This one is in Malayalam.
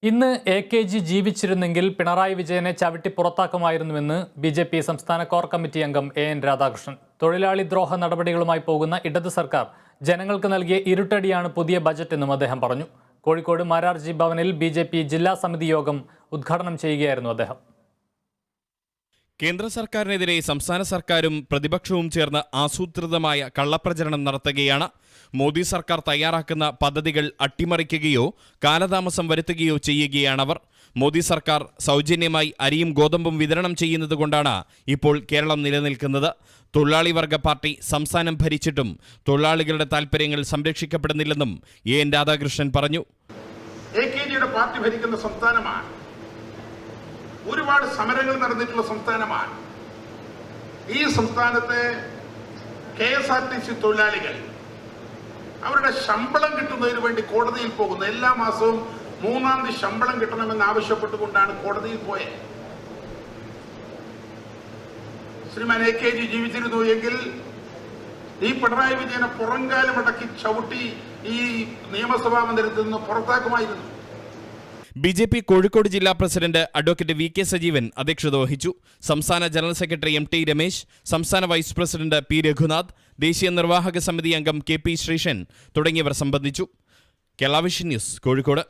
ഇന്ന് AKG ജീവിച്ചിരുന്നെങ്കിൽ പിണറായി വിജയനെ ചവിട്ടി പുറത്താക്കുമായിരുന്നുവെന്ന് BJP സംസ്ഥാന കോർ കമ്മിറ്റി അംഗം AN രാധാകൃഷ്ണൻ. തൊഴിലാളി ദ്രോഹ നടപടികളുമായി പോകുന്ന ഇടത് സർക്കാർ ജനങ്ങൾക്ക് നൽകിയ ഇരുട്ടടിയാണ് പുതിയ ബജറ്റ് എന്നും അദ്ദേഹം പറഞ്ഞു. കോഴിക്കോട് മാരാർജി ഭവനിൽ BJP ജില്ലാ സമിതി യോഗം ഉദ്ഘാടനം ചെയ്യുകയായിരുന്നു അദ്ദേഹം. കേന്ദ്ര സർക്കാരിനെതിരെ സംസ്ഥാന സർക്കാരും പ്രതിപക്ഷവും ചേർന്ന് ആസൂത്രിതമായ കള്ളപ്രചരണം നടത്തുകയാണ്. മോദി സർക്കാർ തയ്യാറാക്കുന്ന പദ്ധതികൾ അട്ടിമറിക്കുകയോ കാലതാമസം വരുത്തുകയോ ചെയ്യുകയാണവർ. മോദി സർക്കാർ സൗജന്യമായി അരിയും ഗോതമ്പും വിതരണം ചെയ്യുന്നതുകൊണ്ടാണ് ഇപ്പോൾ കേരളം നിലനിൽക്കുന്നത്. തൊഴിലാളി വർഗ പാർട്ടി സംസ്ഥാനം ഭരിച്ചിട്ടും തൊഴിലാളികളുടെ താൽപ്പര്യങ്ങൾ സംരക്ഷിക്കപ്പെടുന്നില്ലെന്നും AN രാധാകൃഷ്ണൻ പറഞ്ഞു. AKGയുടെ പാർട്ടി ഭരിക്കുന്ന സംസ്ഥാനമാണ്. ഒരുപാട് സമരങ്ങൾ നടന്നിട്ടുള്ള സംസ്ഥാനമാണ്. ഈ സംസ്ഥാനത്തെ KSRTC തൊഴിലാളികൾ അവരുടെ ശമ്പളം കിട്ടുന്നതിന് വേണ്ടി കോടതിയിൽ പോകുന്നു. എല്ലാ മാസവും 3-ാം തീയതി ശമ്പളം കിട്ടണമെന്ന് ആവശ്യപ്പെട്ടുകൊണ്ടാണ് കോടതിയിൽ പോയത്. ശ്രീമാൻ AKG ജീവിച്ചിരുന്നു എങ്കിൽ ഈ പിണറായി വിജയനെ പുറംകാലമടക്കി ചവിട്ടി ഈ നിയമസഭാ മന്ദിരത്തിൽ നിന്ന് പുറത്താക്കുമായിരുന്നു. BJP കോഴിക്കോട് ജില്ലാ പ്രസിഡന്റ് അഡ്വക്കേറ്റ് VK സജീവൻ അധ്യക്ഷത വഹിച്ചു. സംസ്ഥാന ജനറൽ സെക്രട്ടറി MT രമേശ്, സംസ്ഥാന വൈസ് പ്രസിഡന്റ് P രഘുനാഥ്, ദേശീയ നിർവാഹക സമിതി അംഗം KP ശ്രീശൻ തുടങ്ങിയവർ സംബന്ധിച്ചു. Kerala vision news, Kozhikode.